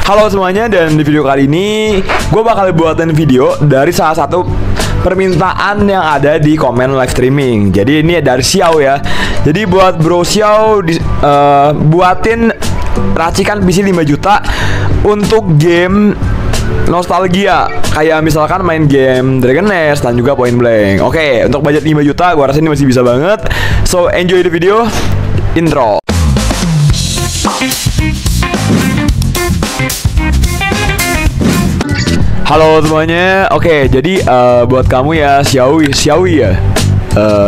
Halo semuanya, dan di video kali ini gue bakal buatin video dari salah satu permintaan yang ada di komen live streaming. Jadi ini dari Xiao ya. Jadi buat bro Xiao buatin racikan PC 5 juta untuk game nostalgia, kayak misalkan main game Dragon Nest dan juga Point Blank. Oke, untuk budget 5 juta gue rasa ini masih bisa banget. So enjoy the video. Intro. Halo semuanya. Oke, jadi buat kamu ya Xiaowi ya.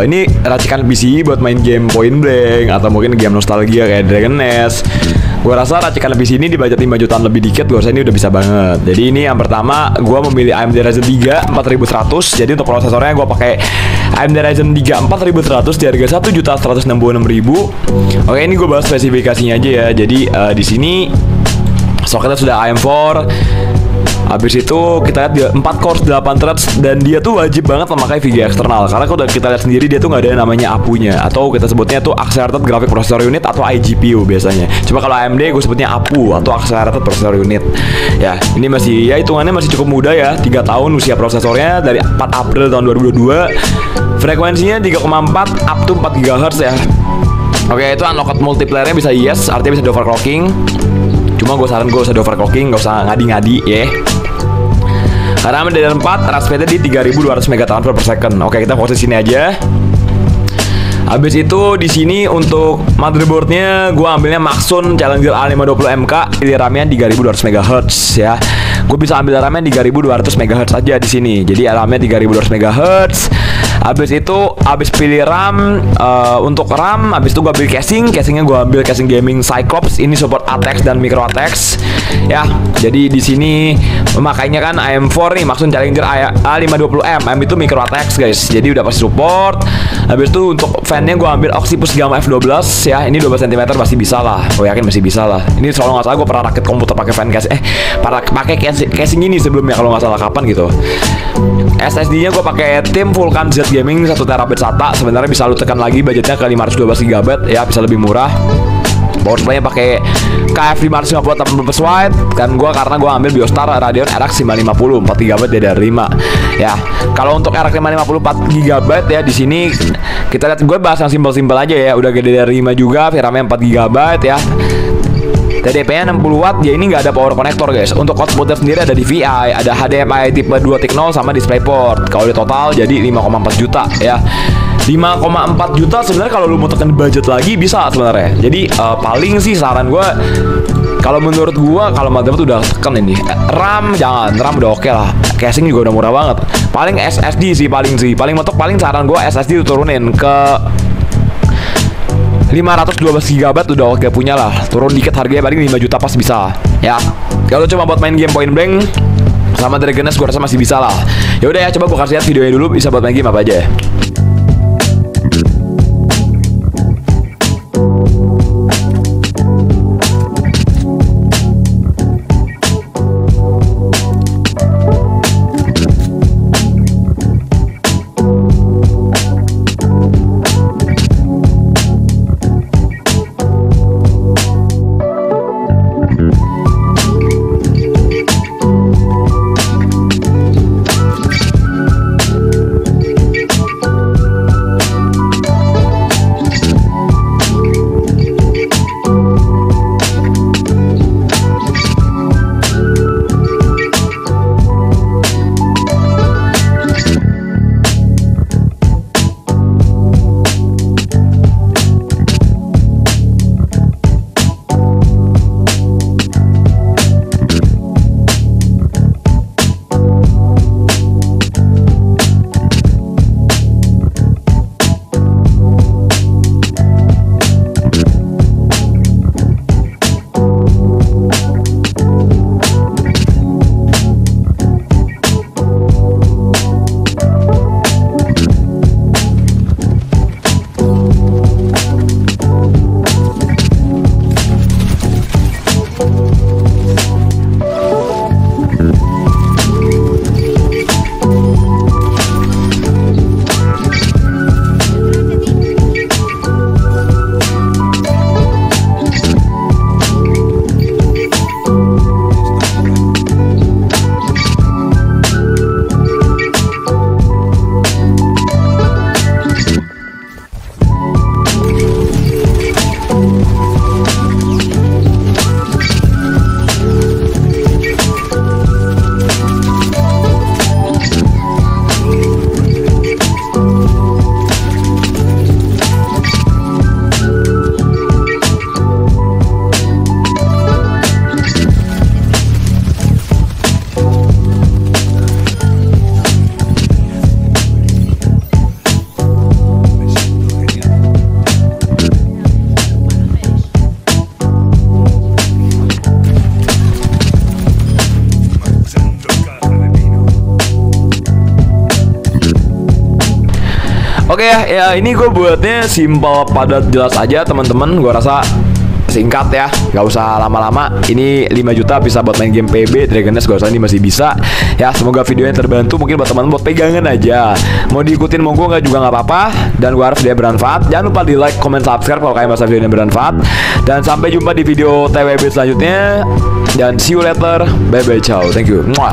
Ini racikan PC buat main game Point Blank atau mungkin game nostalgia kayak Dragon Nest. Gue rasa racikan PC ini di budget 5 jutaan lebih dikit, gue rasa ini udah bisa banget. Jadi ini yang pertama, gue memilih AMD Ryzen 3 4100. Jadi untuk prosesornya gue pakai AMD Ryzen 3 4100 di harga 1.166.000. Oke, ini gue bahas spesifikasinya aja ya. Jadi di sini soketnya sudah AM4. Habis itu kita lihat dia 4 core 8 threads, dan dia tuh wajib banget memakai VGA eksternal karena kalau kita lihat sendiri dia tuh nggak ada namanya APU-nya, atau kita sebutnya tuh Accelerated Graphic Processor Unit atau iGPU biasanya. Cuma kalau AMD gue sebutnya APU atau Accelerated Processor Unit. Ya, ini masih ya hitungannya masih cukup muda ya, 3 tahun usia prosesornya dari 4 April tahun 2022. Frekuensinya 3,4 up to 4 GHz ya. Oke, itu unlocked multiplayer-nya bisa yes, artinya bisa di overclocking. Cuma gue saran gue usah di overclocking, gak usah ngadi-ngadi ya. Karena DDR4 rush rate-nya di 3200 megatransfer per second. Oke, kita fokus sini aja. Habis itu di sini untuk motherboard-nya gue ambilnya Maxon Challenger A520MK, RAM-nya 3200 MHz ya. Gue bisa ambil RAM-nya 3200 MHz aja di sini. Jadi RAM-nya 3200 MHz. Habis itu pilih RAM, untuk RAM habis itu gue ambil casingnya gue ambil casing gaming Cyclops. Ini support ATX dan micro ATX ya. Jadi di sini memakainya kan AM4 nih, Maxon Challenger A520M. AM itu micro ATX guys, jadi udah pasti support. Habis itu untuk fan-nya gue ambil Oxypus Gamma F12 ya. Ini 12 cm pasti bisa lah, gue yakin masih bisa lah. Ini kalau nggak salah gue pernah rakit komputer pakai fan casing, pakai casing ini sebelumnya kalau nggak salah kapan gitu. SSD-nya gue pakai tim Vulkan Z Gaming 1 TB SATA. Sebenarnya bisa lu tekan lagi budgetnya ke 512 GB ya, bisa lebih murah. Power supply-nya pakai KF550 8 watt kan gua, karena gua ambil Biostar Radeon RX 550 4 GB DDR5 ya. Kalau untuk RX 550 4 GB ya, di sini kita lihat, gue bahas yang simpel-simpel aja ya. Udah DDR5 juga, VRAM-nya 4 GB ya. TDP-nya 60 watt, ya ini nggak ada power connector guys. Untuk outputnya sendiri ada DVI, ada HDMI tipe 2.0 sama DisplayPort. Kalau di total jadi 5,4 juta ya. 5,4 juta sebenarnya kalau lu mau tekan budget lagi bisa sebenarnya. Jadi paling sih saran gue, kalau menurut gue, kalau motherboard udah tekan ini, RAM udah oke lah. Casing juga udah murah banget. Paling SSD sih paling mentok, paling saran gue SSD turunin ke 512 GB udah oke punya lah. Turun dikit harganya paling 5 juta pas bisa ya. Kalau cuma buat main game Point Blank sama Dragon Nest gue rasa masih bisa lah. Ya udah ya, coba gue kasih lihat videonya dulu bisa buat main game apa aja ya. Oke ya, ini gue buatnya simple, padat, jelas aja teman-teman. Gue rasa singkat ya, nggak usah lama-lama. Ini 5 juta bisa buat main game PB Dragon Nest, gue rasa ini masih bisa ya. Semoga videonya terbantu, mungkin buat teman-teman buat pegangan aja. Mau diikutin monggo, nggak juga nggak apa-apa. Dan gue harap dia bermanfaat. Jangan lupa di like, comment, subscribe kalau kalian merasa videonya bermanfaat. Dan sampai jumpa di video TWB selanjutnya. Dan see you later, bye bye, ciao, thank you. Mwah.